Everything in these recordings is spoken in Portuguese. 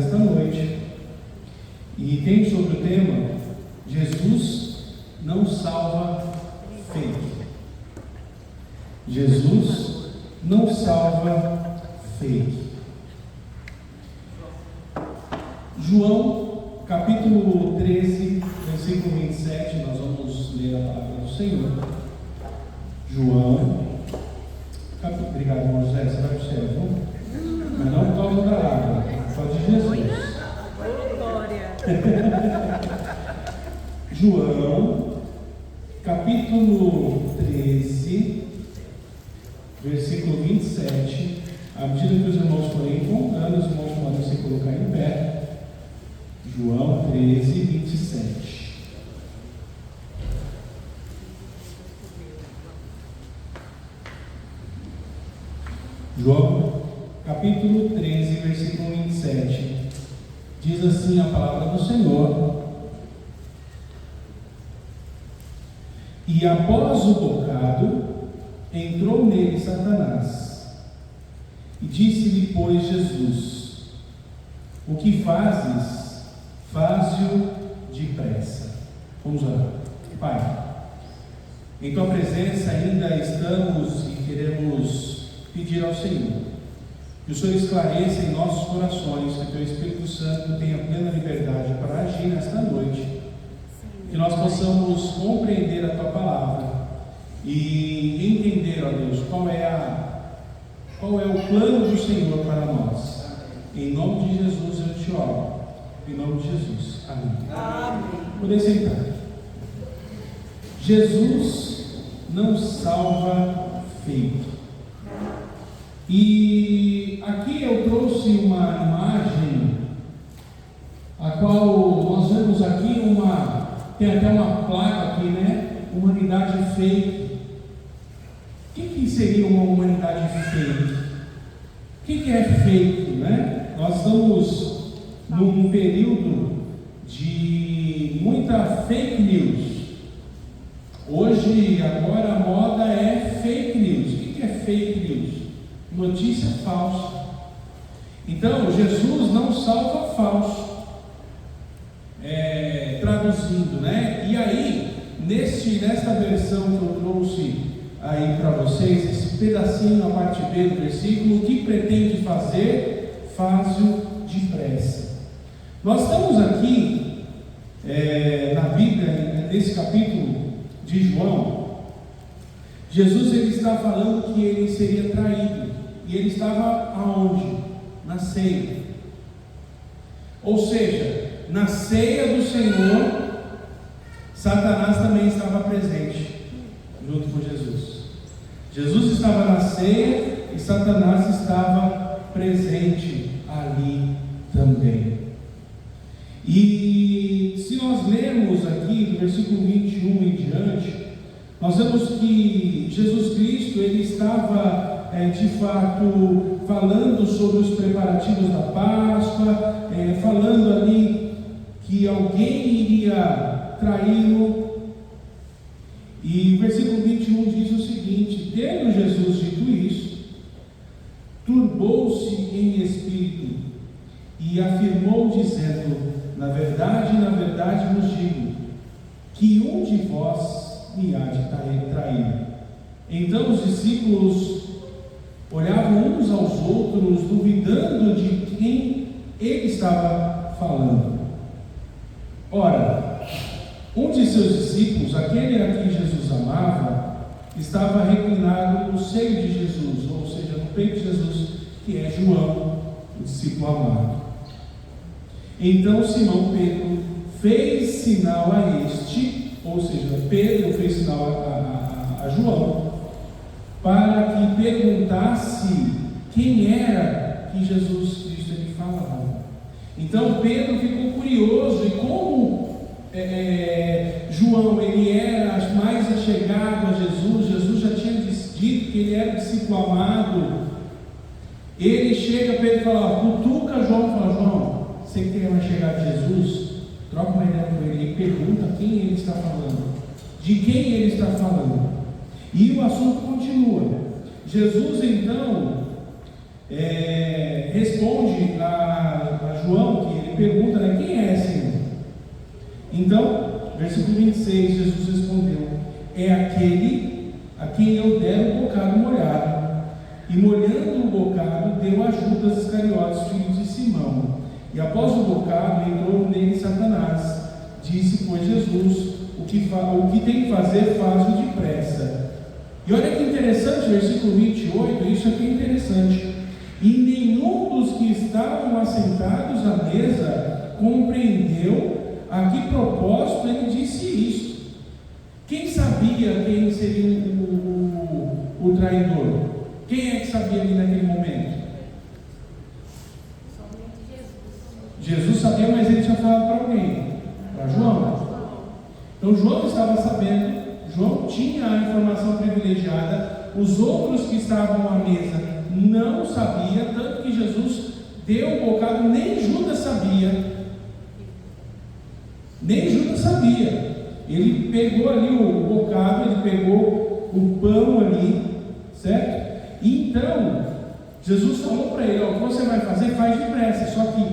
nesta noite e tem sobre o tema: Jesus não salva fake. Jesus não salva fake. João, capítulo 13, versículo 27, nós vamos ler a palavra do Senhor. João, obrigado, irmão José, você vai para o céu, viu? Mas não por causa da água, só de Jesus. João, capítulo 13, versículo 27. À medida que os irmãos forem encontrando, os irmãos podem se colocar em pé. João 13, 27. João, capítulo 13, versículo 27. Diz assim a palavra do Senhor: E após o bocado, entrou nele Satanás, e disse-lhe, pois, Jesus: O que fazes? Faze-o depressa. Vamos orar. Pai, em tua presença ainda estamos e queremos pedir ao Senhor que o Senhor esclareça em nossos corações, que o teu Espírito Santo tenha plena liberdade para agir nesta noite, que nós possamos compreender a tua palavra e entender, ó Deus, qual é o plano do Senhor para nós. Em nome de Jesus eu te oro. Em nome de Jesus. Amém. Amém. Podem sentar. Jesus não salva fake. E aqui eu trouxe uma imagem, a qual nós vemos aqui tem até uma placa aqui, né? Humanidade fake. O que seria uma humanidade fake? O que é fake, né? Nós estamos num período de muita fake news. Hoje, agora, a moda é fake news. O que é fake news? Notícia falsa. Então, Jesus não salva falso. Traduzindo, né? E aí, nesta versão que eu trouxe aí para vocês, esse pedacinho, a parte B do versículo, o que pretende fazer? Faz-o depressa. Nós estamos aqui na Bíblia, nesse capítulo de João. Jesus ele está falando que ele seria traído, e ele estava aonde? Na ceia. Ou seja, na ceia do Senhor, Satanás também estava presente junto com Jesus. Jesus estava na ceia e Satanás estava presente ali também. E se nós lermos aqui do versículo 21 em diante, nós vemos que Jesus Cristo ele estava de fato falando sobre os preparativos da Páscoa, falando ali que alguém iria traí-lo. E o versículo 21 diz o seguinte: tendo Jesus dito isso, turbou-se em espírito e afirmou dizendo: na verdade vos digo, que um de vós me há de trair. Então os discípulos olhavam uns aos outros, duvidando de quem ele estava falando. Ora, um de seus discípulos, aquele a quem Jesus amava, estava reclinado no seio de Jesus, ou seja, no peito de Jesus, que é João, o discípulo amado. Então Simão Pedro fez sinal a este, ou seja, Pedro fez sinal a João, para que perguntasse quem era que Jesus Cristo lhe falava. Então Pedro ficou curioso, e como João ele era mais achegado a Jesus já tinha dito que ele era discípulo amado, ele chega para ele e fala: cutuca João, fala: João, você que é mais chegado a Jesus, troca uma ideia com ele e pergunta quem ele está falando, de quem ele está falando. E o assunto continua. Jesus então responde a João, que ele pergunta, né, quem é, Senhor? Então, versículo 26, Jesus respondeu: é aquele a quem eu der o bocado molhado. E molhando o bocado, deu a Judas Iscariotes, filho de Simão. E após o bocado, entrou nele Satanás. Disse, pois, Jesus: o que tem que fazer, faz-o depressa. E olha que interessante, versículo 28, isso aqui é interessante. E nenhum dos que estavam assentados à mesa compreendeu a que propósito ele disse isso. Quem sabia quem seria o traidor? Quem é que sabia ali naquele momento? Jesus sabia, mas ele tinha falado para alguém? Para João. Então João estava sabendo, João tinha a informação privilegiada, os outros que estavam à mesa não sabiam, tanto que Jesus deu o bocado, nem Judas sabia. Nem Judas sabia. Ele pegou ali o bocado, ele pegou o pão ali, certo? Então, Jesus falou para ele: ó, o que você vai fazer, faz depressa. Só que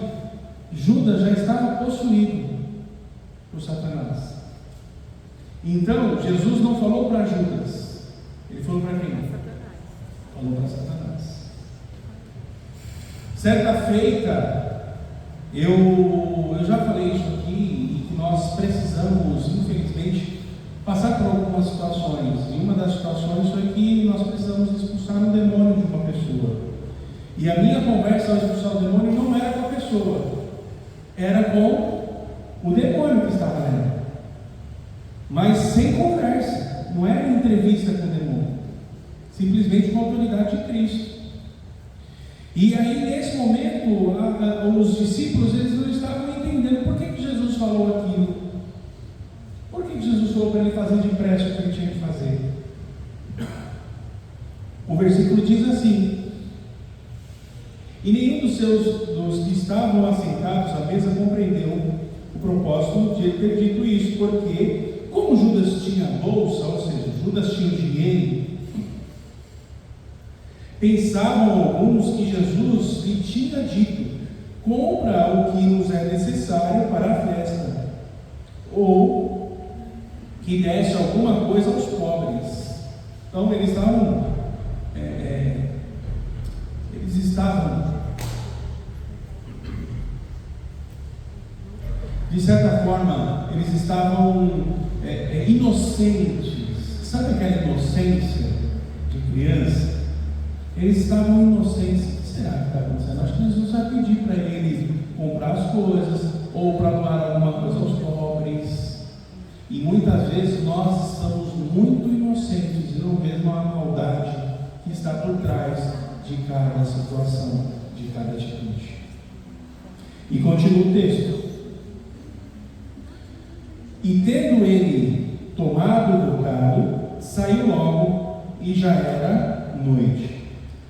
Judas já estava possuído por Satanás. Então, Jesus não falou para Judas, ele falou para quem? Falou para Satanás. Certa feita, eu já falei isso aqui, e que nós precisamos, infelizmente, passar por algumas situações. E uma das situações foi que nós precisamos expulsar um demônio de uma pessoa. E a minha conversa ao expulsar o demônio não era com a pessoa, era com o demônio que estava nela. Mas sem conversa, não era entrevista com o demônio, simplesmente com a autoridade de Cristo. E aí, nesse momento, os discípulos, eles não estavam entendendo por que Jesus falou aquilo. Por que Jesus falou para ele fazer depressa o que ele tinha que fazer? O versículo diz assim: e nenhum dos que estavam assentados à mesa compreendeu o propósito de ele ter dito isso, porque, como Judas tinha bolsa, ou seja, Judas tinha dinheiro, pensavam alguns que Jesus lhe tinha dito: compra o que nos é necessário para a festa, ou que desse alguma coisa aos pobres. Então eles estavam de certa forma, eles estavam inocentes. Sabe aquela inocência de criança? Eles estavam inocentes. O que será que está acontecendo? Acho que Jesus vai pedir para ele comprar as coisas, ou para doar alguma coisa aos pobres. E muitas vezes nós estamos muito inocentes e não vemos a maldade que está por trás de cada situação, de cada atitude. E continua o texto: e tendo ele tomado o bocado, saiu logo, e já era noite.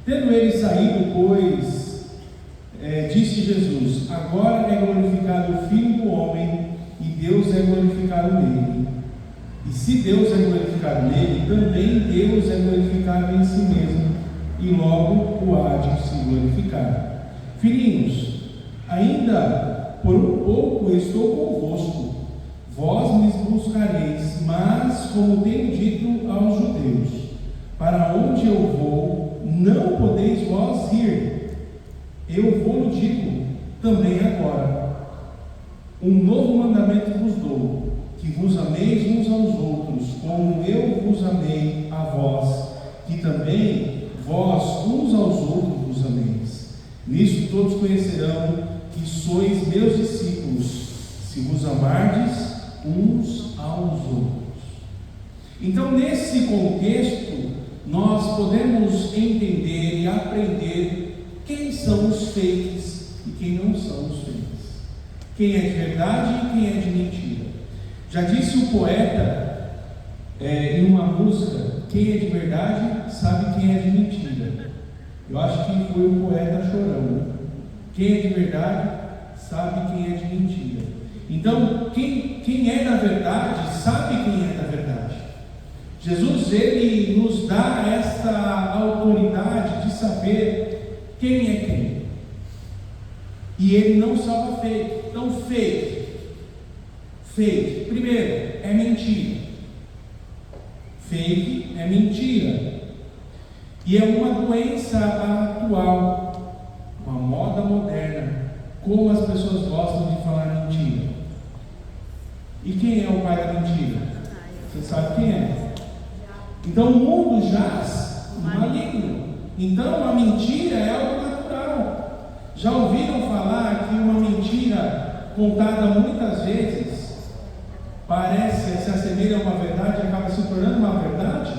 Tendo ele saído, pois, disse Jesus: agora é glorificado o Filho do Homem, e Deus é glorificado nele. E se Deus é glorificado nele, também Deus é glorificado em si mesmo, e logo o há de se glorificar. Filhinhos, ainda por um pouco estou convosco. Vós me buscareis, mas, como tenho dito aos judeus, para onde eu vou, não podeis vós ir. Eu vou digo também agora: um novo mandamento vos dou, que vos ameis uns aos outros, como eu vos amei a vós, que também vós uns aos outros vos ameis. Nisso todos conhecerão que sois meus discípulos, se vos amardes uns aos outros. Então, nesse contexto, nós podemos entender e aprender quem são os fakes e quem não são os fakes, quem é de verdade e quem é de mentira. Já disse o poeta em uma música: quem é de verdade sabe quem é de mentira. Eu acho que foi o poeta Chorão. Quem é de verdade sabe quem é de mentira. Então, quem é da verdade, sabe quem é da verdade. Jesus, ele nos dá esta autoridade de saber quem é quem. E ele não salva fake. Então, fake, primeiro, é mentira. Fake é mentira. E é uma doença atual, uma moda moderna, como as pessoas gostam de falar mentira. E quem é o pai da mentira? Você sabe quem é? Então o mundo jaz no maligno. Então a mentira é algo natural. Já ouviram falar que uma mentira contada muitas vezes se assemelha a uma verdade e acaba se tornando uma verdade?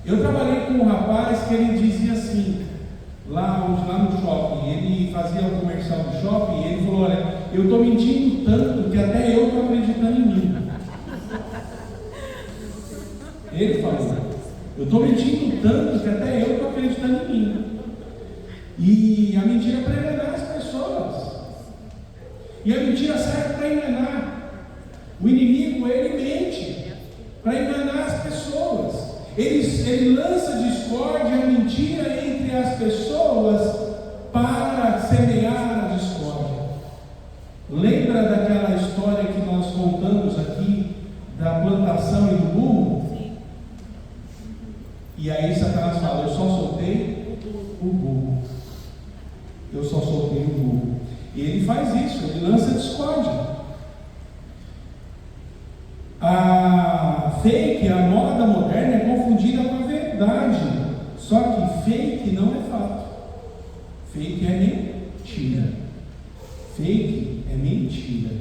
Eu trabalhei com um rapaz que ele dizia assim, lá no shopping, ele fazia o comercial do shopping, e ele falou: olha, eu estou mentindo tanto que até eu estou acreditando em mim. Ele falou: eu estou mentindo tanto que até eu estou acreditando em mim. E a mentira é para enganar as pessoas. E a mentira serve para enganar. O inimigo, ele mente para enganar as pessoas. Ele lança discórdia, mentira entre as pessoas para semear a discórdia. Lembra daquela história que nós contamos aqui da plantação e do burro? Sim. E aí Satanás fala: eu só soltei o burro. Eu só soltei o burro. E ele faz isso, ele lança discórdia. A fake, a moda moderna, é confundida com a verdade. Só que fake não é fato. Fake é mentira. Fake é mentira.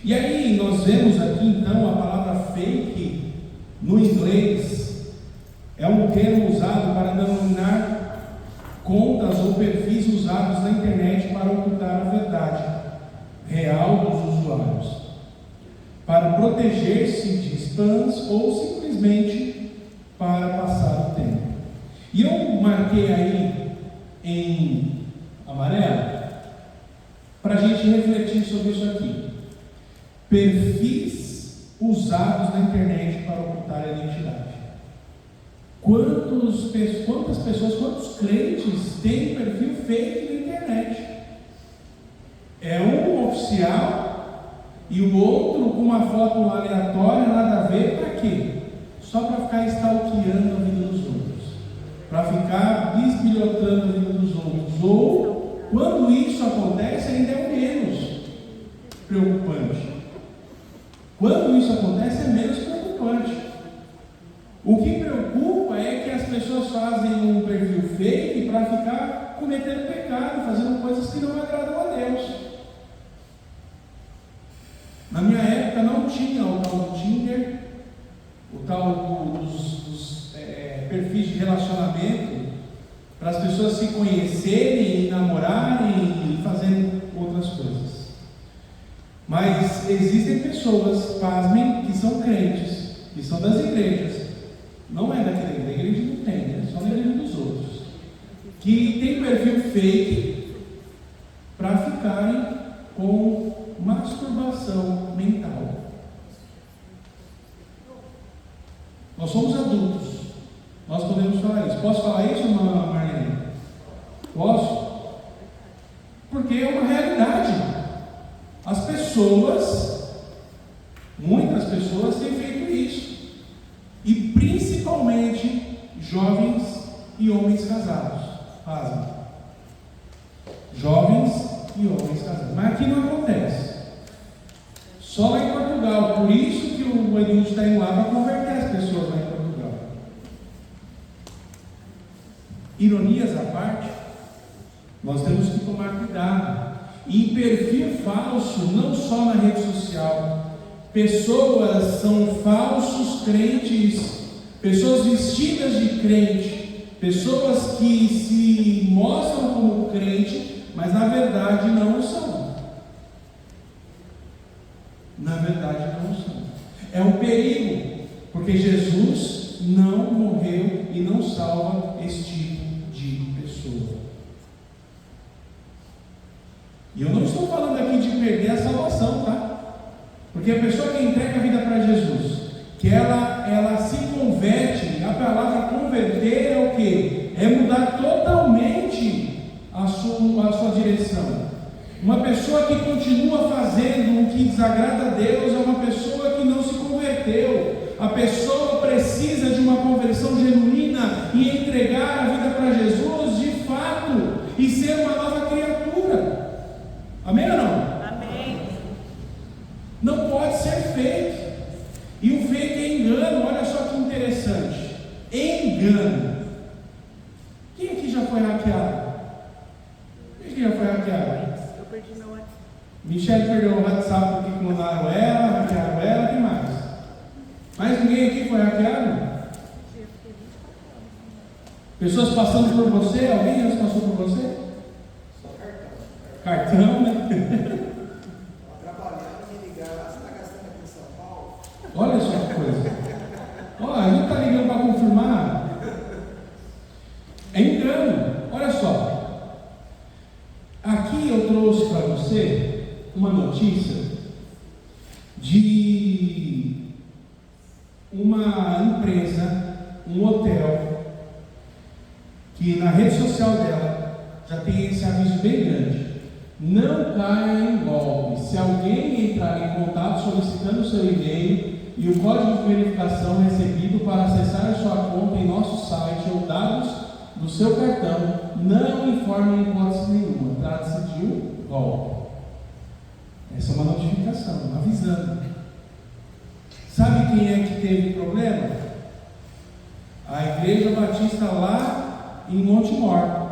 E aí nós vemos aqui então a palavra fake no inglês. É um termo usado para denominar contas ou perfis usados na internet para ocultar a verdade real dos usuários, para proteger-se de spams ou simplesmente para passar o tempo. E eu marquei aí em amarelo para a gente refletir sobre isso aqui. Perfis usados na internet para ocultar a identidade. Quantas pessoas, quantos crentes têm perfil fake na internet? É um oficial e o outro com uma foto aleatória, nada a ver, para quê? Só para ficar stalkeando a vida dos outros, para ficar bisbilhotando a vida dos outros. Ou, quando isso acontece, ainda é o menos preocupante. Quando isso acontece, é menos preocupante. O que preocupa é que as pessoas fazem um perfil fake para ficar cometendo pecado, fazendo coisas que não agradam a Deus. Na minha época não tinha o tal do Tinder, o tal dos perfis de relacionamento, para as pessoas se conhecerem, namorarem e fazerem outras coisas. Mas existem pessoas, pasmem, que são crentes, que são das igrejas. Não é daquela igreja, a igreja não tem, né? Só na igreja dos outros, que tem perfil fake para ficarem com masturbação mental. Nós somos adultos, nós podemos falar isso. Posso falar isso, Marlene? Posso? Porque é uma realidade. As pessoas, muitas pessoas têm feito isso. E principalmente jovens e homens casados fazem. Jovens e homens casados. Mas aqui não acontece. Só lá em Portugal. Por isso que o Edilson está indo lá para converter as pessoas lá em Portugal. Ironias à parte, nós temos que tomar cuidado. E perfil falso, não só na rede social. Pessoas são falsos crentes, pessoas vestidas de crente, pessoas que se mostram como crente, mas na verdade não são. Na verdade não são. É um perigo, porque Jesus não morreu e não salva esse tipo de pessoa. E eu não estou falando aqui de perder a salvação, tá? Porque a pessoa que entrega a vida para Jesus, que ela se converte, a palavra converter é o quê? É mudar totalmente sua direção. Uma pessoa que continua fazendo o que desagrada a Deus é uma pessoa que não se converteu. A pessoa precisa de uma conversão genuína e entregar a vida para Jesus de fato e ser uma nova criatura. Amém ou não? Amém. Não pode ser fake. E o fake é engano. Olha só que interessante. Engano. Quem aqui já foi hackeado? Quem aqui já foi hackeado? Eu perdi meu WhatsApp. Michelle perdeu o WhatsApp porque clonaram ela, hackearam ela, quem mais? Mais ninguém aqui foi hackeado? Pessoas passando por você? Alguém já passou por você? Só cartão. Cartão, né? Trabalhando, me ligaram, você está gastando aqui em São Paulo? Olha só que coisa. Ó, a gente está ligando para confirmar. É engano. Olha só. Aqui eu trouxe para você uma notícia de uma empresa, um hotel, que na rede social dela já tem esse aviso bem grande: não caia em golpe. Se alguém entrar em contato solicitando o seu e-mail e o código de verificação recebido para acessar a sua conta em nosso site ou dados do seu cartão, não informe em hipótese nenhuma. Trata-se de um golpe. Essa é uma notificação, avisando. Sabe quem é que teve problema? A Igreja Batista lá em Montemor.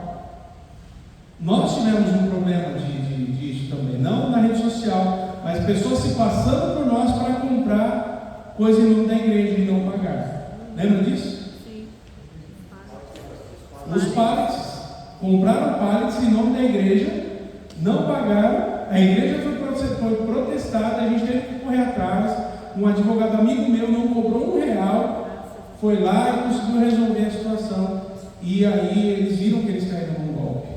Nós tivemos um problema disso também, não na rede social, mas pessoas se passando por nós para comprar coisa em nome da igreja e não pagar. Lembra disso? Sim. Os pallets compraram pallets em nome da igreja, não pagaram, a igreja foi protestada, a gente teve que correr atrás. Um advogado amigo meu não cobrou R$1, foi lá e conseguiu resolver a situação. E aí eles viram que eles caíram num golpe.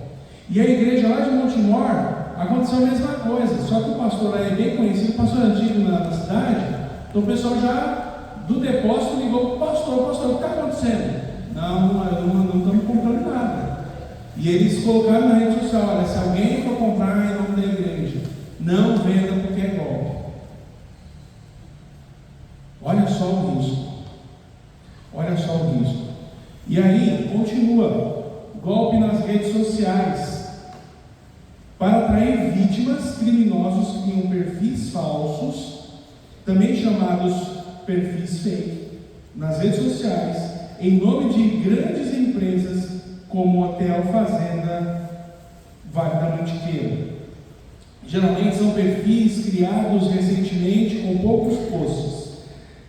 E a igreja lá de Montemor aconteceu a mesma coisa, só que o pastor lá é bem conhecido, pastor antigo na cidade. Então o pessoal já do depósito ligou para o pastor: o que está acontecendo? Não estamos comprando nada. E eles colocaram na rede social: olha, se alguém for comprar em nome da igreja, não venda porque é golpe. Olha só o risco. Olha só o risco. E aí, continua. Golpe nas redes sociais. Para atrair vítimas, criminosos criam perfis falsos, também chamados perfis fake, nas redes sociais, em nome de grandes empresas como Hotel Fazenda Vale da Mantiqueira. Geralmente são perfis criados recentemente com poucos posts.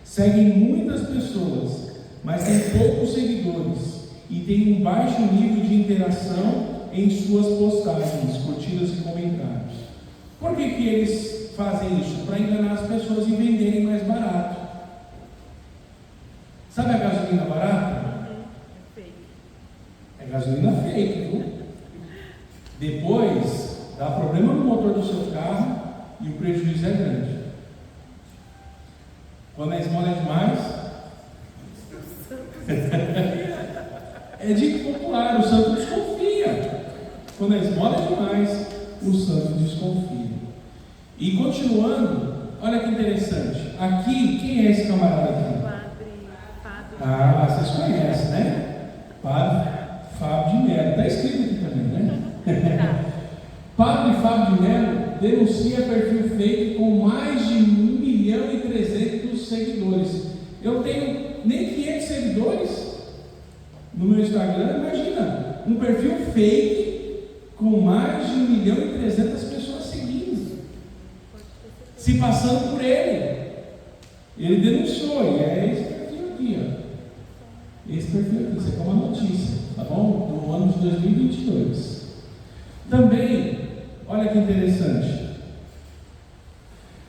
Seguem muitas pessoas, mas têm poucos seguidores e têm um baixo nível de interação em suas postagens, curtidas e comentários. Por que eles fazem isso? Para enganar as pessoas e venderem mais barato. Sabe a gasolina barata? É gasolina fake, viu? Depois dá problema no motor do seu carro e o prejuízo é grande. Quando a esmola é demais, é dito popular, o santo desconfia. Quando a esmola é demais, o santo desconfia. E continuando, olha que interessante. Aqui, quem é esse camarada aqui? Ah, vocês conhecem, né? Padre Fábio de Mello. Está escrito aqui também, né? Padre Fábio de Mello denuncia perfil fake com mais de 1.300.000 seguidores. Eu tenho nem 500 seguidores no meu Instagram. Imagina, um perfil fake com mais de 1.300.000 pessoas seguindo, se passando por ele. Ele denunciou, e é esse perfil aqui, ó. Esse perfil aqui, isso aqui é uma notícia, tá bom? No ano de 2022. Também, olha que interessante.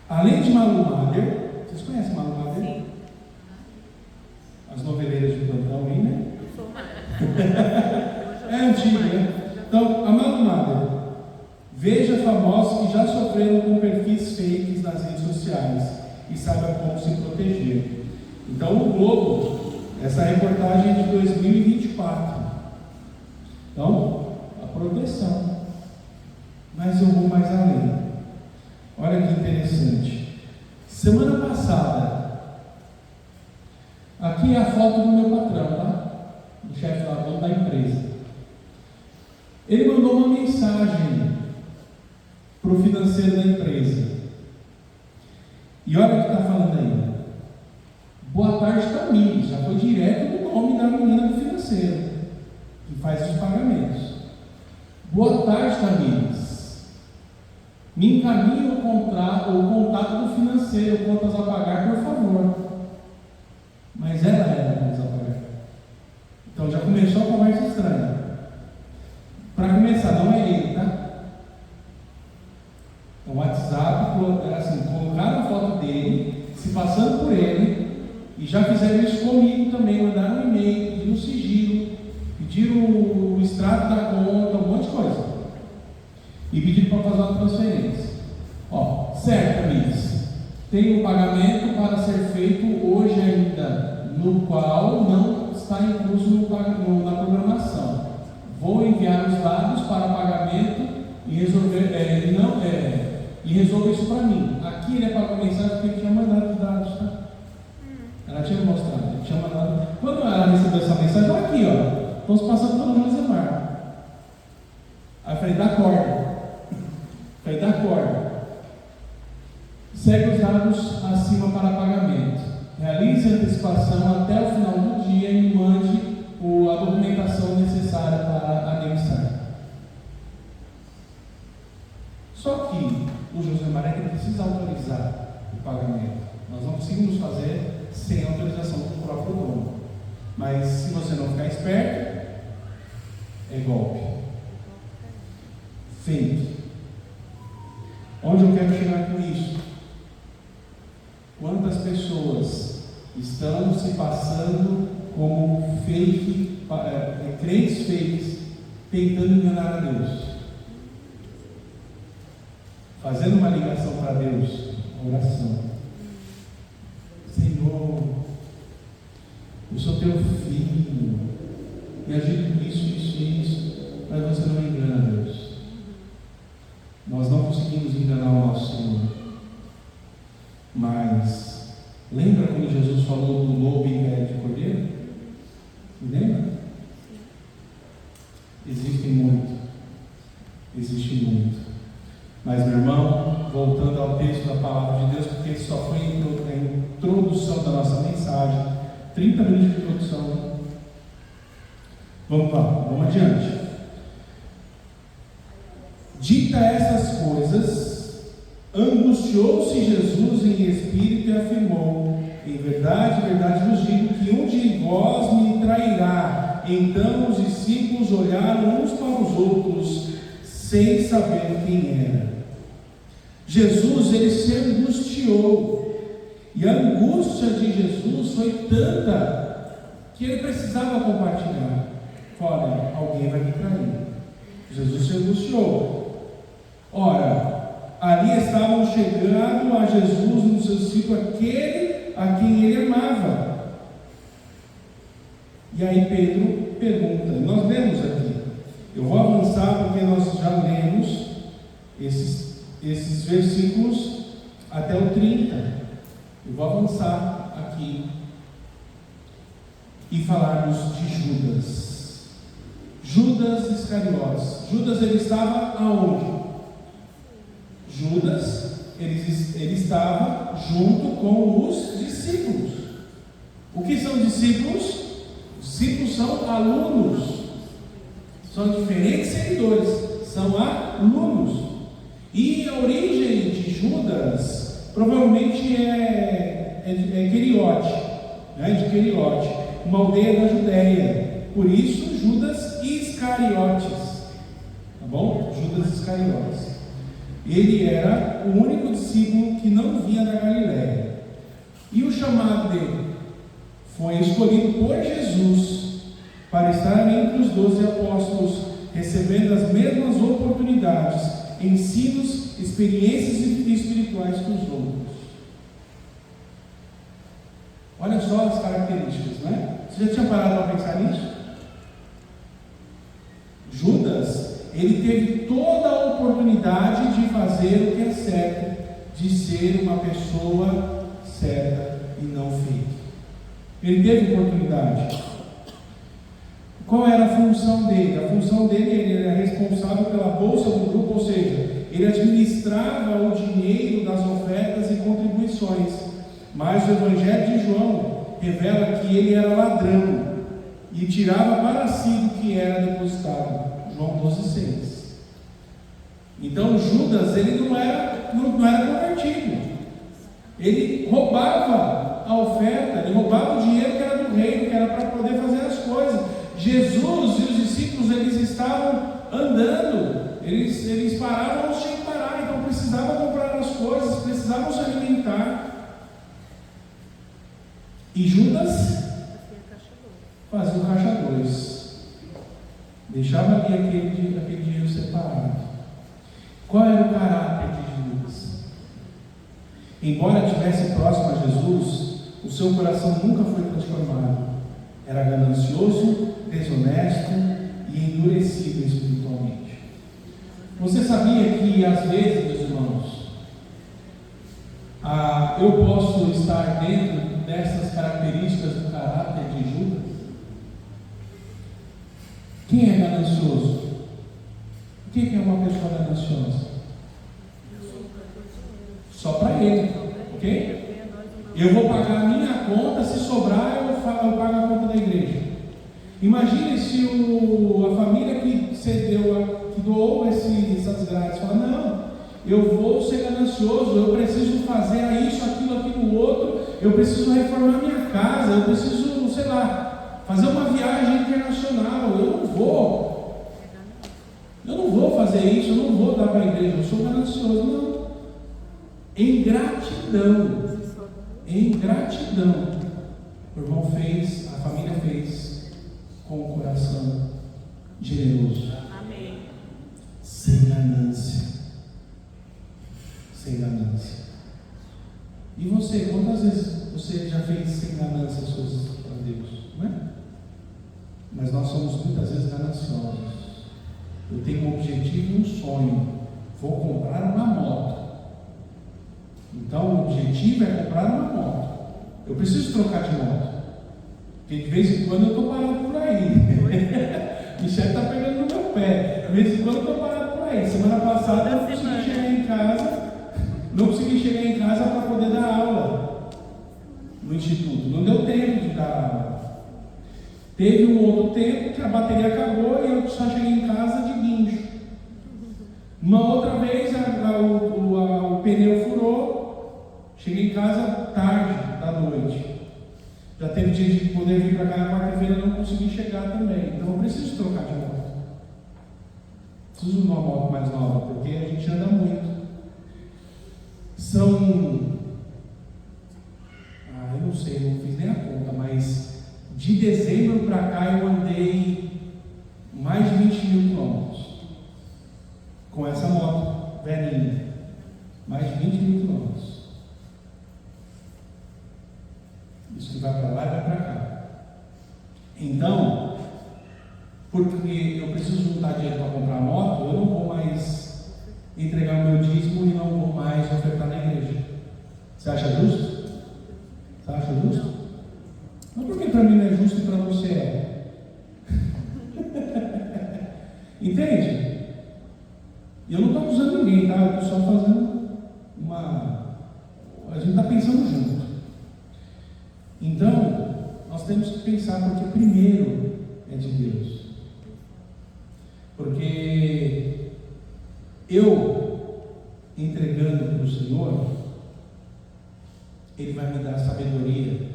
Além de Malu Mader, vocês conhecem Malu Mader? Sim. As noveleiras de plantão aí, né? É antigo, né? Então, a Malu Mader. Veja famosos que já sofreram com perfis fakes nas redes sociais e saiba como se proteger. Então, o Globo, essa reportagem é de 2024. Então, a proteção. Mas eu vou mais além. Olha que interessante. Semana passada, aqui é a foto do meu patrão, tá? Do chefe lá, dono da empresa. Ele mandou uma mensagem para o financeiro da empresa. E olha o que está falando aí. Boa tarde, Camille. Já foi direto do nome da menina do financeiro, que faz os pagamentos. Boa tarde, Camille. Me encaminhe o contato do financeiro, contas a pagar, por favor. Mas ela era contas a pagar. Então já começou a conversa estranha. Para começar, não é ele, tá? O WhatsApp, assim, colocaram a foto dele, se passando por ele, e já fizeram isso comigo também, mandaram um e-mail, pediram sigilo, pediram o extrato da conta, um monte de coisa. E pediram para fazer uma transferência. Ó, certo, amigos. Tem um pagamento para ser feito hoje ainda, no qual não está incluso na programação. Vou enviar os dados para pagamento e resolver isso para mim. Aqui ele apagou a mensagem porque ele tinha mandado os dados, tá? Ela tinha mostrado, ele tinha mandado. Quando ela recebeu essa mensagem, olha aqui, ó. Estão se passando pelo Josemar. Aí eu falei, dá corda. Segue os dados acima para pagamento. Realize a antecipação até o final do dia e me mande a documentação necessária para anexar. Só que o Josemar é que precisa autorizar o pagamento. Nós não conseguimos fazer sem autorização do próprio dono. Mas se você não ficar esperto, é golpe. Fake. Onde eu quero chegar com isso? Quantas pessoas estão se passando como fake, crentes fakes, tentando enganar a Deus? Fazendo uma ligação para Deus, oração. Senhor, eu sou teu filho, me ajude com isso, mas você não me engana, Deus. Nós não conseguimos enganar o nosso Senhor. Mas, lembra quando Jesus falou do lobo em pé de cordeiro? Lembra? Existe muito. Mas, meu irmão, voltando ao texto da palavra de Deus, porque isso só foi a introdução da nossa mensagem, 30 minutos de introdução. Vamos lá, vamos adiante. Dita essas coisas, angustiou-se Jesus em espírito e afirmou: em verdade, verdade vos digo que um de vós me trairá. Então os discípulos olharam uns para os outros, sem saber quem era. Jesus, ele se angustiou, e a angústia de Jesus foi tanta que ele precisava compartilhar. Olha, alguém vai me trair. Jesus se angustiou. Ora, ali estavam chegando a Jesus, no seu discípulo, aquele a quem ele amava. E aí Pedro pergunta, nós lemos aqui, eu vou avançar porque nós já lemos esses versículos até o 30. Eu vou avançar aqui e falarmos de Judas. Judas Iscariotes. Judas, ele estava aonde? Judas, ele estava junto com os discípulos. O que são discípulos? Discípulos são alunos, são diferentes seguidores, são alunos. E a origem de Judas provavelmente é Queriote, né? De Queriote, uma aldeia da Judéia. Por isso, Judas Iscariotes, tá bom? Judas Iscariotes. Ele era o único discípulo que não vinha da Galiléia. E o chamado dele foi escolhido por Jesus para estar entre os 12 apóstolos, recebendo as mesmas oportunidades, ensinos, experiências espirituais que os outros. Olha só as características, né? Você já tinha parado para pensar nisso? Judas, ele teve toda a oportunidade de fazer o que é certo, de ser uma pessoa certa e não feita. Ele teve oportunidade. Qual era a função dele? A função dele, ele era responsável pela bolsa do grupo, ou seja, ele administrava o dinheiro das ofertas e contribuições. Mas o Evangelho de João revela que ele era ladrão e tirava para si o que era depositado. João 12,6. Então Judas, ele não era convertido. Ele roubava a oferta, ele roubava o dinheiro que era do reino, que era para poder fazer as coisas. Jesus e os discípulos, eles estavam andando, eles paravam onde tinham que parar, então precisavam comprar as coisas, precisavam se alimentar. E Judas fazia o caixa 2, deixava ali aquele dinheiro separado. Qual era o caráter de Judas? Embora estivesse próximo a Jesus, o seu coração nunca foi transformado. Era ganancioso, desonesto e endurecido espiritualmente. Você sabia que às vezes, meus irmãos, eu posso estar dentro dessas características do caráter de Judas? Quem é ganancioso? O que é uma pessoa gananciosa? Só para ele, ok? Eu vou pagar a minha conta, se sobrar eu pago a conta da igreja. Imagine se a família que cedeu, que doou essas grades, fala: não, eu vou ser ganancioso, eu preciso fazer isso, aquilo, outro, eu preciso reformar minha casa, eu preciso, sei lá, fazer uma viagem internacional, eu não vou fazer isso, eu não vou dar para a igreja, eu sou ganancioso. Não. Em gratidão, o irmão fez, a família fez com o coração generoso. Amém. Sem ganância. E você, quantas vezes você já fez sem ganância as coisas para Deus? Não é? Mas nós somos muitas vezes gananciosos. Eu tenho um objetivo e um sonho. Vou comprar uma moto. Então o objetivo é comprar uma moto. Eu preciso trocar de moto. Porque de vez em quando eu estou parado por aí. Michele está pegando no meu pé. De vez em quando eu estou parado por aí. Semana passada eu não consegui chegar em casa para poder dar aula no instituto. Não deu tempo de dar aula. Teve um outro tempo que a bateria acabou e eu só cheguei em casa de guincho. Uma outra vez o pneu furou, cheguei em casa tarde da noite. Já teve dia de poder vir para cá na quarta-feira e não consegui chegar também. Então eu preciso trocar de moto. Preciso de uma moto mais nova, porque a gente anda muito. Eu não sei, não fiz nem a conta, mas de dezembro para cá eu andei mais de 20 mil quilômetros com essa moto velhinha. Mais de 20 mil quilômetros. Isso que vai para lá e vai para cá. Então, porque eu preciso juntar dinheiro para comprar a moto, eu não vou mais entregar o meu dízimo e não vou mais ofertar na igreja. Você acha justo? Você acha justo? Não, porque para mim não é justo e para você é. Entende? Eu não estou acusando ninguém, tá? Eu estou só fazendo a gente está pensando junto. Então, nós temos que pensar, porque primeiro é de Deus. Porque eu entregando para o Senhor, Ele vai me dar sabedoria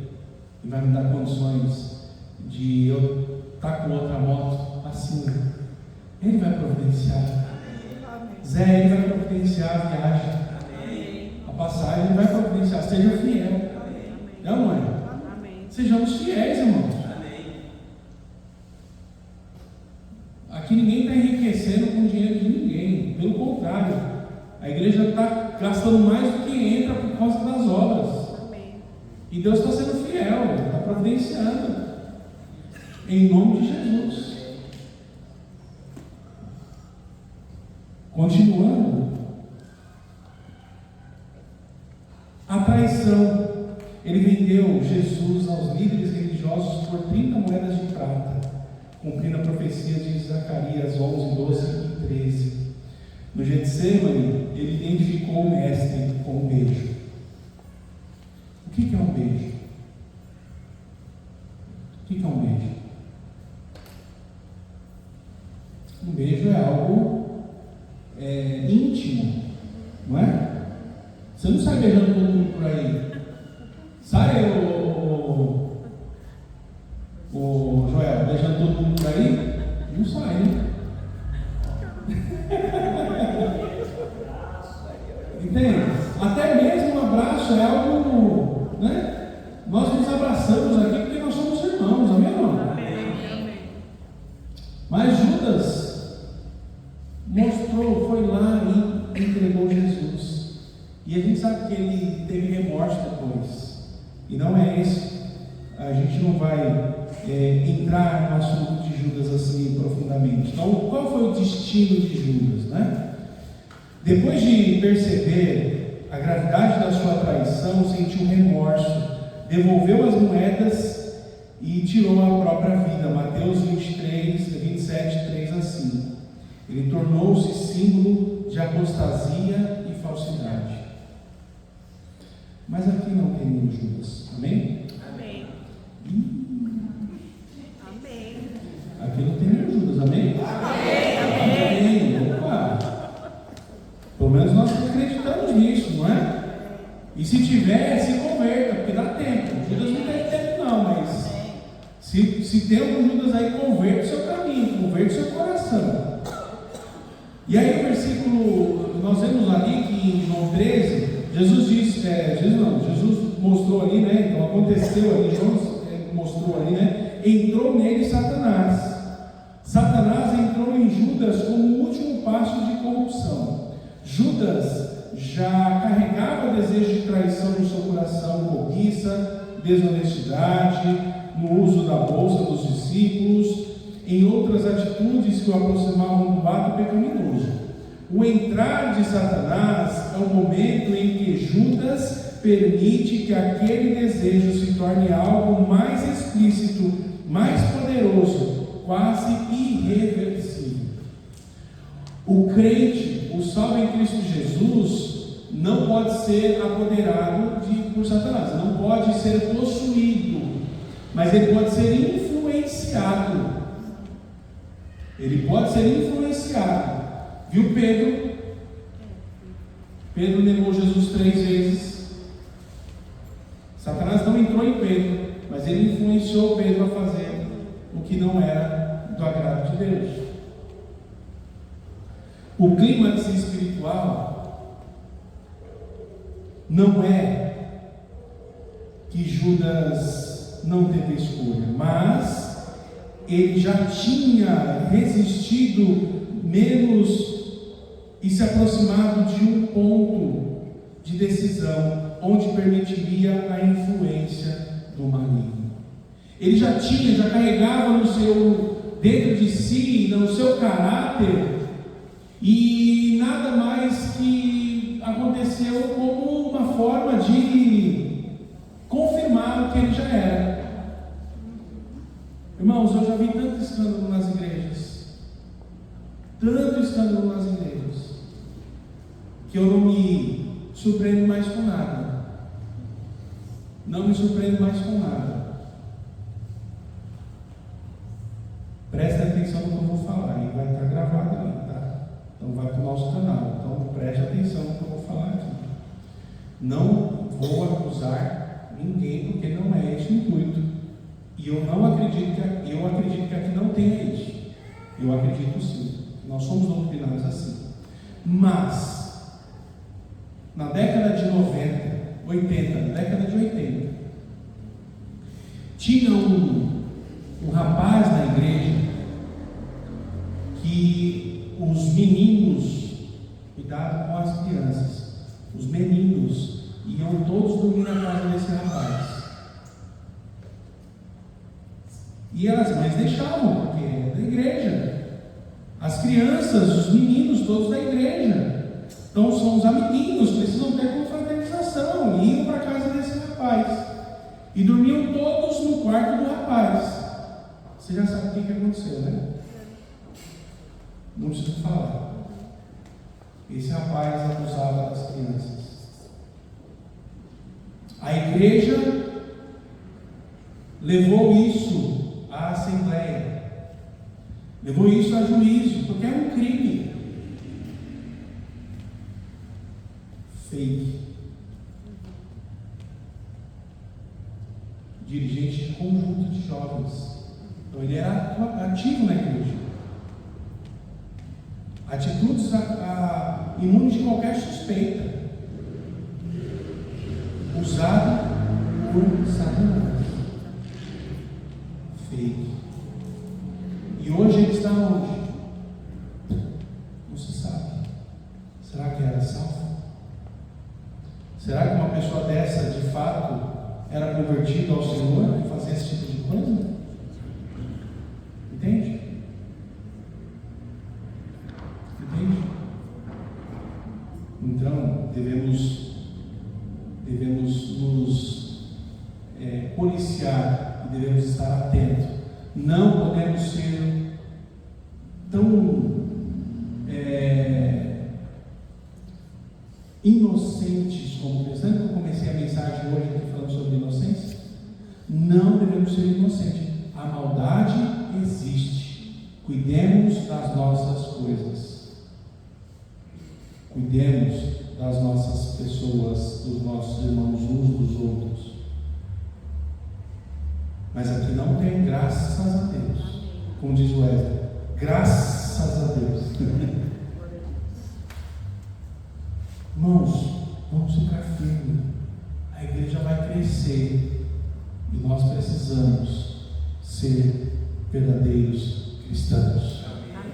e vai me dar condições de eu estar com outra moto assim. Ele vai providenciar. Zé, Ele vai providenciar a viagem. A passagem, Ele vai providenciar. Seja fiel. Não é? Sejamos fiéis, irmãos. Aqui ninguém está enriquecendo com o dinheiro de ninguém. Pelo contrário, a igreja está gastando mais do que entra por causa das obras. E Deus está sendo fiel, está providenciando. Em nome de Jesus. continuando. A traição. Ele vendeu Jesus aos líderes religiosos por 30 moedas de prata, cumprindo a profecia de Zacarias 11, 12 e 13. No Getsemane, ele identificou o mestre com um beijo. O que é um beijo? O que é um beijo? Um beijo é algo íntimo, não é? Você não sai beijando todo mundo por aí. Sai, o Joel, beijando todo mundo por aí? Não sai, né? Entende? Até mesmo um abraço é algo, né? Nós nos abraçamos aqui porque nós somos irmãos, amém ou não? Mas Judas mostrou, foi lá e entregou Jesus. E a gente sabe que ele teve remorso depois. E não é esse. A gente não vai entrar no assunto de Judas assim profundamente. Então, qual foi o destino de Judas, né? Depois de perceber a gravidade da sua traição, sentiu remorso, devolveu as moedas e tirou a própria vida. Mateus 23, 27, 3 a 5. Ele tornou-se símbolo de apostasia e falsidade. Mas aqui não tem nenhum Judas. Amém? Amém. Amém. Aqui não tem nenhum Judas. Amém? Amém. Amém. Opa! Pelo menos nós acreditamos nisso, não é? E se tiver, se converta, porque dá tempo. Judas não tem tempo não, mas se tem algum Judas aí, converta o seu caminho, converta o seu coração. E aí o versículo, nós vemos ali que em João 13, Jesus mostrou ali, né? Então aconteceu ali, João mostrou ali, né? Entrou nele Satanás. Satanás entrou em Judas como o último passo de corrupção. Judas já carregava desejo de traição no seu coração, cobiça, desonestidade, no uso da bolsa dos discípulos, em outras atitudes que o aproximavam do ato pecaminoso. O entrar de Satanás é o momento em que Judas permite que aquele desejo se torne algo mais explícito, mais poderoso, quase irreversível. O crente, o salvo em Cristo Jesus, não pode ser apoderado por Satanás, não pode ser possuído, mas ele pode ser influenciado. Ele pode ser influenciado. Viu Pedro? Pedro negou Jesus 3 vezes. Satanás não entrou em Pedro, mas ele influenciou Pedro a fazer o que não era do agrado de Deus. O clímax espiritual não é que Judas não teve escolha, mas ele já tinha resistido menos e se aproximado de um ponto de decisão onde permitiria a influência do maligno. Ele já carregava dentro de si, no seu caráter, e nada mais que aconteceu como uma forma de confirmar o que ele já era. Irmãos, eu já vi tanto escândalo nas igrejas, que eu não me surpreendo mais com nada. Não me surpreendo mais com nada. Preste atenção no que eu vou falar, e vai estar gravado ali, tá? Então vai para o nosso canal. Então preste atenção no que eu vou falar aqui. Não vou acusar ninguém, porque não é esse o intuito. E eu acredito que aqui não tenha isso. Eu acredito sim. Nós somos doutrinados assim. Mas, na década de 80, tinha um rapaz na igreja que os meninos, cuidado com as crianças, os meninos iam todos dormir na casa desse rapaz. E as mães deixavam, porque é da igreja. As crianças, os meninos todos da igreja. Então são os amiguinhos, precisam ter confraternização. E iam para a casa desse rapaz. E dormiam todos no quarto do rapaz. Você já sabe o que aconteceu, né? Não preciso falar. Esse rapaz abusava das crianças. A igreja levou isso à assembleia, levou isso a juízo, porque é um crime. Fake. Dirigente de conjunto de jovens. Então ele era ativo na igreja. Atitudes imunes de qualquer suspeita. Usado por Satanás. Fake. E hoje ele está onde? Não se sabe. Será que era salvo? Será que uma pessoa dessa de fato era convertida ao Senhor e fazia esse tipo de coisa? Entende? Entende? Então devemos nos policiar e devemos estar atentos. Não podemos ser tão inocentes como cristãos. Eu comecei a mensagem hoje aqui falando sobre inocência. Não devemos ser inocentes. A maldade existe. Cuidemos das nossas coisas. Cuidemos das nossas pessoas, dos nossos irmãos, uns dos outros. Mas aqui não tem, graças a Deus. Como diz o Wesley, graças a Deus. Irmãos, vamos ficar firmes. A igreja vai crescer. E nós precisamos ser verdadeiros cristãos.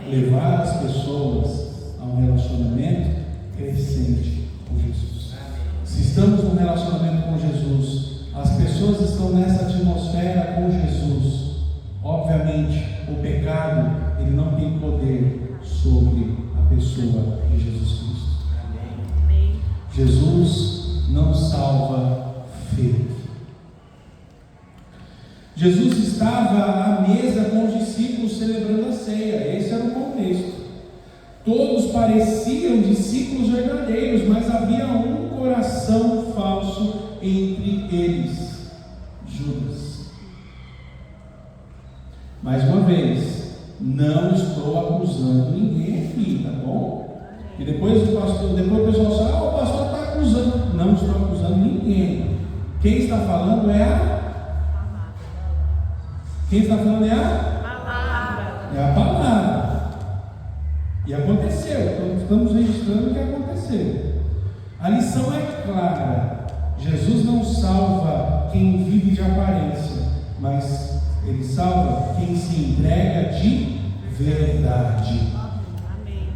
Levar as pessoas a um relacionamento crescente com Jesus. Se estamos num relacionamento com Jesus, as pessoas estão nessa atmosfera com Jesus, obviamente o pecado ele não tem poder sobre a pessoa de Jesus Cristo. Amém. Jesus não salva fake. Jesus estava à mesa com os discípulos celebrando a ceia. Esse era o contexto. Todos pareciam discípulos verdadeiros, mas havia um coração falso entre eles, Judas. Mais uma vez, não estou acusando ninguém aqui, tá bom? E depois o pessoal fala, o pastor está acusando. Não estou acusando ninguém. Quem está falando é a Palavra. É a palavra. E aconteceu. Então estamos registrando o que aconteceu. A lição é clara. Jesus não salva quem vive de aparência, mas Ele salva quem se entrega de verdade. Amém.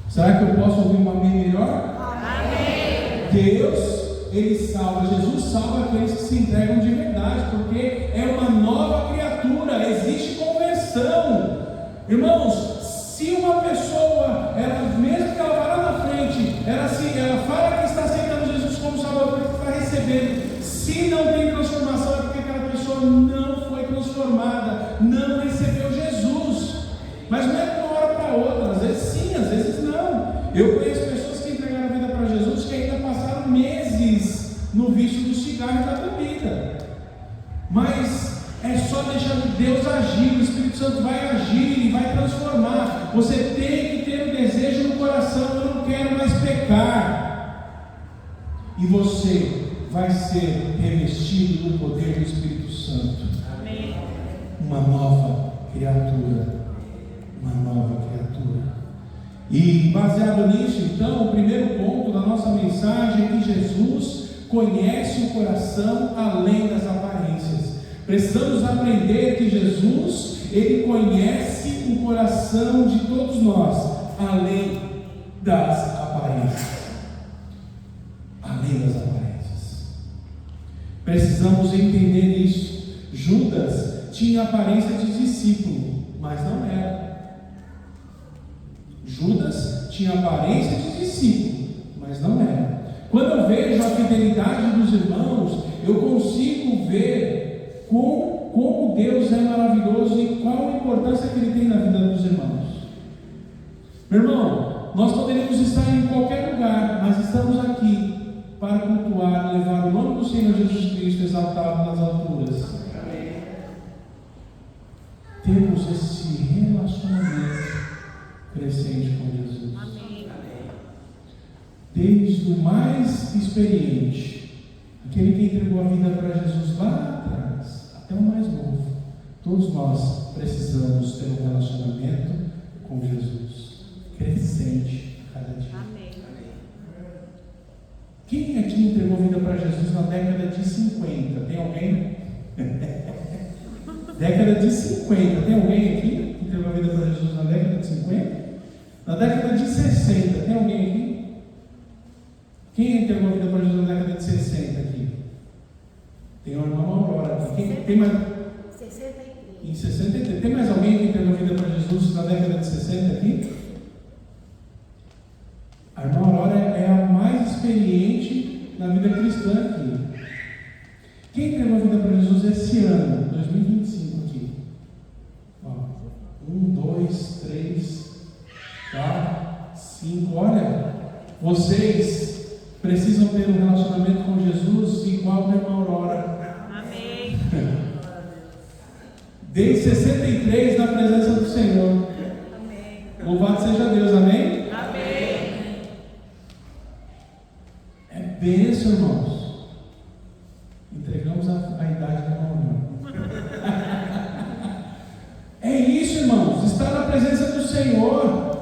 Será que eu posso ouvir um amém melhor? Amém. Deus, Ele salva, Jesus salva aqueles que se entregam de verdade, porque é uma nova criatura, existe conversão. Irmãos, se uma pessoa, mesmo que ela vá lá na frente, ela fala que está aceitando Jesus como Salvador, que está recebendo, se não tem transformação, é porque aquela pessoa não foi transformada, não recebeu Jesus. Mas não é de uma hora para outra, às vezes sim, às vezes não. Eu conheço pessoas que entregaram a vida para Jesus que ainda passaram meses no vício do cigarro e da bebida. Mas é só deixar Deus agir, o Espírito Santo vai agir e vai transformar. Você tem que ter um desejo no coração, eu não quero mais pecar. E você vai ser revestido do poder do Espírito Santo. Amém. Uma nova criatura. Uma nova criatura. E baseado nisso, então, o primeiro ponto da nossa mensagem é que Jesus conhece o coração além das aparências. Precisamos aprender que Jesus, Ele conhece o coração de todos nós, além das aparências. Além das aparências. Precisamos entender isso. Judas tinha aparência de discípulo, mas não era. tinha aparência de discípulo, mas não era. Quando eu vejo a fidelidade dos irmãos, eu consigo ver como Deus é maravilhoso e qual a importância que Ele tem na vida dos irmãos. Meu irmão, nós poderíamos estar em qualquer lugar, mas estamos aqui para cultuar, levar o nome do Senhor Jesus Cristo exaltado nas alturas. Temos esse relacionamento crescente com Jesus. Amém. Desde o mais experiente, aquele que entregou a vida para Jesus lá atrás, até o mais novo, todos nós precisamos ter um relacionamento com Jesus, crescente a cada dia. Amém. Quem aqui entregou a vida para Jesus na década de 50? Tem alguém? Década de 50. Tem alguém aqui que entregou a vida para Jesus na década de 50? Na década de 60. Tem alguém aqui? Quem entregou a vida para Jesus na década de 60 aqui? Tem uma irmã Aurora aqui. Quem, tem mais? 63. Em 63. Tem mais alguém que entregou a vida para Jesus na década de 60 aqui? A irmã Aurora é a mais experiente na vida cristã aqui. Quem entregou a vida para Jesus esse ano, 2025 aqui? Ó, 1, 2, 3, 4, 5. Olha, vocês precisam ter um relacionamento com Jesus igual a irmã Aurora. Amém. Desde 63 na presença do Senhor. Amém. Louvado seja Deus, amém? Amém. É bênção, irmãos. Entregamos a idade da irmã. É isso, irmãos. Estar na presença do Senhor.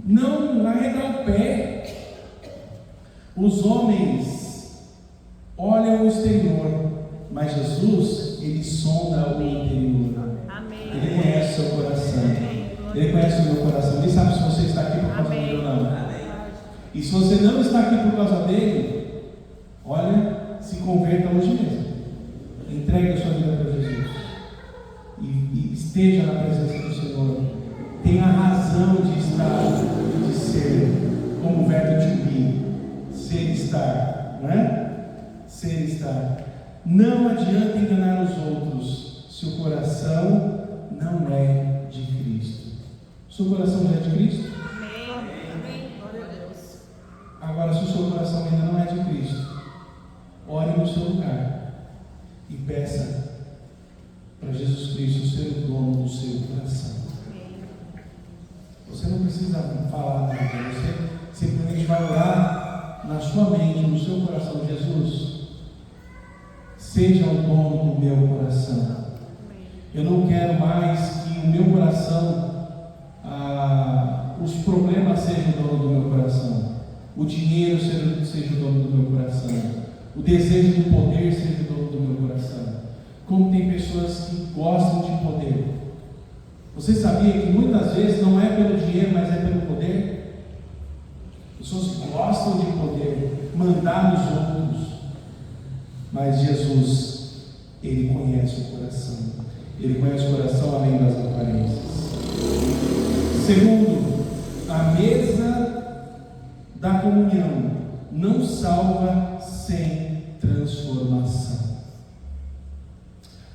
Não arredar o pé. Os homens olham o exterior, mas Jesus, Ele sonda o interior. Amém. Ele conhece o seu coração. Ele conhece o meu coração. Ele sabe se você está aqui por causa dele ou não. E se você não está aqui por causa dele, olha, se converta hoje mesmo. Entregue a sua vida para Jesus. E esteja na presença do Senhor. Tenha razão de estar, de ser, como o verbo to be. Ser e estar, não é? Ser e estar. Não adianta enganar os outros se o coração não é de Cristo. O seu coração já é de Cristo? Amém. Glória a Deus. Agora, se o seu coração ainda não é de Cristo, ore no seu lugar e peça para Jesus Cristo ser o dono do seu coração. Você não precisa falar nada, você simplesmente vai orar na sua mente, no seu coração. Jesus, seja o dono do meu coração. Eu não quero mais que o meu coração, os problemas sejam o dono do meu coração, o dinheiro seja o dono do meu coração, o desejo do poder seja o dono do meu coração. Como tem pessoas que gostam de poder. Você sabia que muitas vezes não é pelo dinheiro, mas é pelo poder? Pessoas gostam de poder, mandar nos outros. Mas Jesus, Ele conhece o coração. Ele conhece o coração além das aparências. Segundo, a mesa da comunhão não salva sem transformação.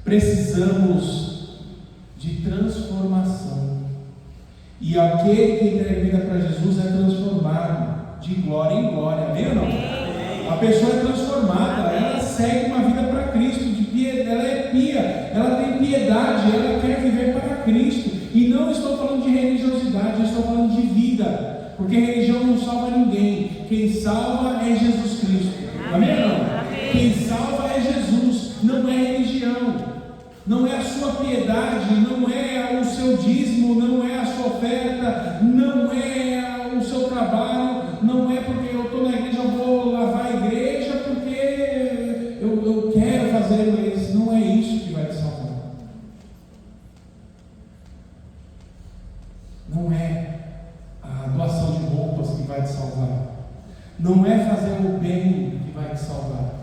Precisamos de transformação. E aquele que entrega a vida para Jesus é transformado de glória em glória. Amém ou não? A pessoa é transformada, ela segue uma vida para Cristo, ela é pia, ela tem piedade, ela quer viver para Cristo. E não estou falando de religiosidade, eu estou falando de vida, porque religião não salva ninguém. Quem salva é Jesus Cristo. Amém ou não? Quem salva é Jesus, não é religião. Não é a sua piedade, não é o seu dízimo, não é a sua oferta, não é o seu trabalho, não é porque eu estou na igreja, eu vou lavar a igreja, porque eu quero fazer isso. Não é isso que vai te salvar. Não é a doação de roupas que vai te salvar. Não é fazer o bem que vai te salvar.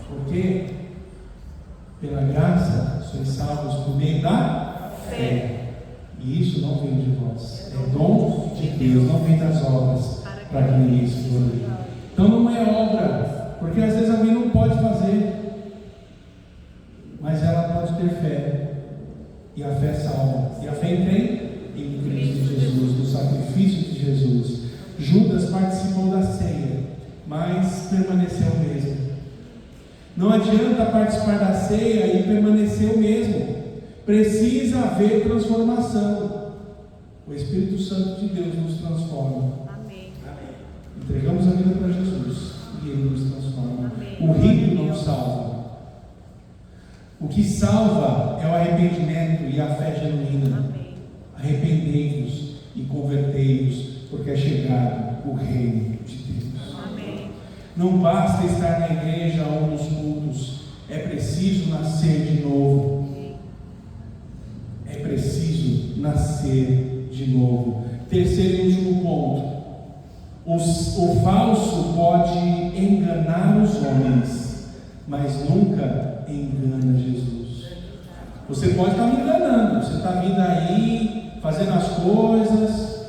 Porque pela graça sois salvos por meio da fé. E isso não vem de vós. É dom de Deus, não vem das obras, para que ninguém se glorie. Então não é obra, porque às vezes alguém não pode fazer, mas ela pode ter fé. E a fé salva. E a fé em quem? Em Cristo Jesus, no sacrifício de Jesus. Judas participou da ceia, mas permaneceu o mesmo. Não adianta participar da ceia e permanecer o mesmo. Precisa haver transformação. O Espírito Santo de Deus nos transforma. Amém. Entregamos a vida para Jesus e Ele nos transforma. Amém. O rito não salva. O que salva é o arrependimento e a fé genuína. Amém. Arrependei-vos e convertei-vos, porque é chegado o reino de Deus. Amém. Não basta estar na igreja ou nos cultos, é preciso nascer de novo. É preciso nascer de novo. Terceiro e último ponto: o falso pode enganar os homens, mas nunca engana Jesus. Você pode estar me enganando, você está vindo aí, fazendo as coisas,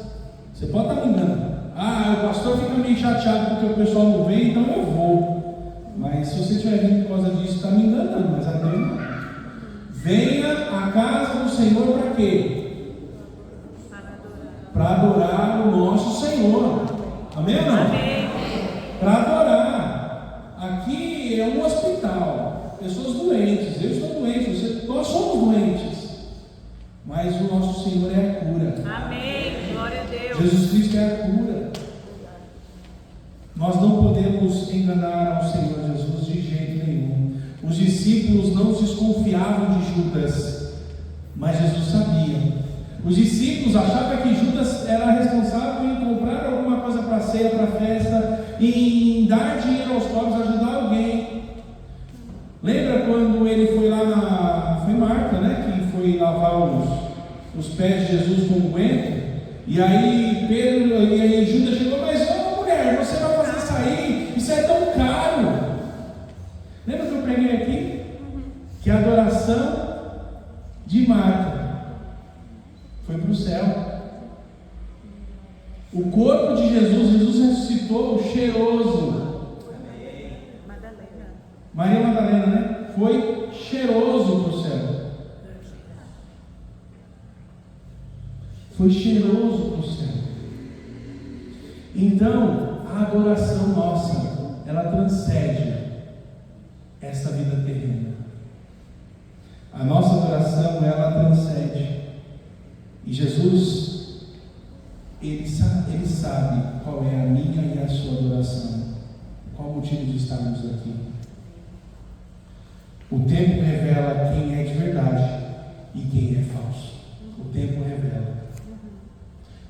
você pode estar me enganando. O pastor fica meio chateado porque o pessoal não vem, então eu vou. Mas se você estiver vindo por causa disso, está me enganando, mas a Deus não. Venha à casa do Senhor para quê? Para adorar o nosso Senhor. Amém ou não? Amém. Para adorar. Aqui é um hospital. Pessoas doentes. Eu estou doente. Nós somos doentes. Mas o nosso Senhor é a cura. Amém. Glória a Deus. Jesus Cristo é a cura. Nós não podemos enganar ao Senhor Jesus de jeito nenhum. Os discípulos não desconfiavam de Judas, mas Jesus sabia. Os discípulos achavam que Judas era responsável em comprar alguma coisa para a ceia, para a festa, em dar dinheiro aos pobres, ajudar alguém. Lembra quando ele foi lá foi Marta, né? Que foi lavar os pés de Jesus com unguento? E aí Judas chegou, mas mulher, você vai fazer isso aí? Isso é tão caro. Lembra que eu preguei aqui? Que a adoração de Marta foi para o céu. O corpo de Jesus ressuscitou cheiroso. Maria Madalena, né? Foi cheiroso para o céu. Foi cheiroso para o céu. Então, a adoração nossa, ela transcende essa vida terrena. A nossa adoração, ela transcende. E Jesus, Ele sabe qual é a minha e a sua adoração. Qual o motivo de estarmos aqui. O tempo revela quem é de verdade e quem é falso. O tempo revela.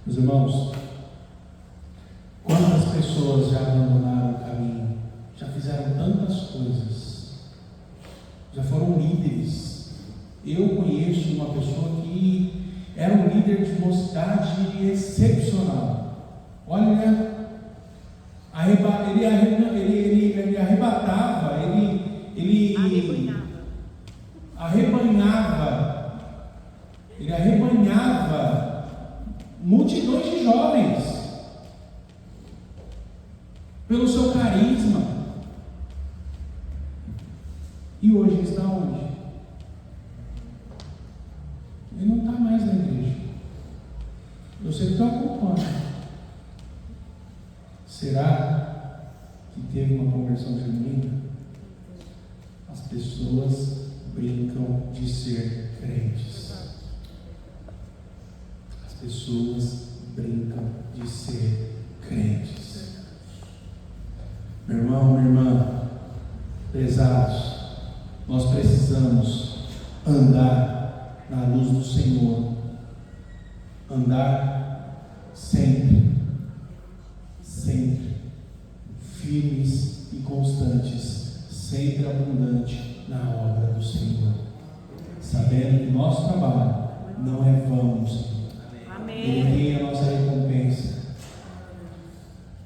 Meus irmãos, quantas pessoas já abandonaram o caminho, já fizeram tantas coisas, já foram líderes. Eu conheço uma pessoa que era um líder de mocidade excepcional. Olha, ele arrebatava, ele arrebanhava multidões de jovens pelo seu carisma. E hoje ele está onde? Ele não está mais na igreja. Eu sei que estou acompanhando. Será que teve uma conversão genuína? As pessoas brincam de ser crentes. As pessoas brincam de ser crentes. Meu irmão, minha irmã, prezados, nós precisamos andar na luz do Senhor, andar sempre, firmes e constantes, sempre abundante na obra do Senhor, sabendo que nosso trabalho não é vão, Senhor. Ele tem a nossa recompensa,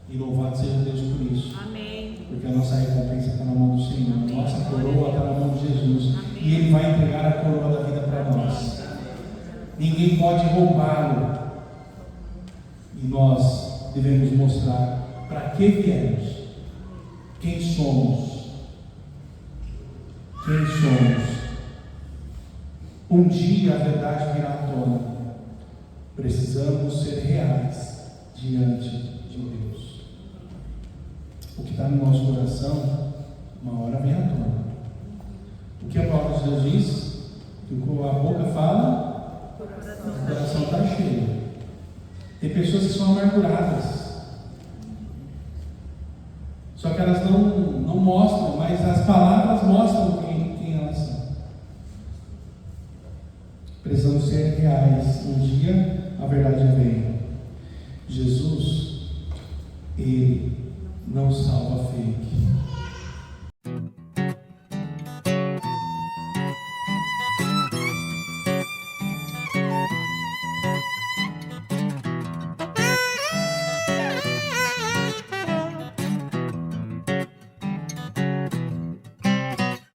e louvado seja Deus por isso. Amém. Porque a nossa recompensa está na mão do Senhor, nossa coroa está na mão de Jesus, e Ele vai entregar a coroa da vida para nós. ninguém pode roubá-lo. E nós devemos mostrar para que viemos, quem somos. Quem somos. Um dia a verdade virá à tona. Precisamos ser reais diante de Deus. O que está no nosso coração, uma hora vem à tona. O que a palavra de Deus diz? Que a boca fala, o coração está cheio. Tem pessoas que são amarguradas, só que elas não mostram, mas as palavras mostram quem elas são. Precisamos ser reais. Um dia a verdade vem. Jesus, Ele não salva fake.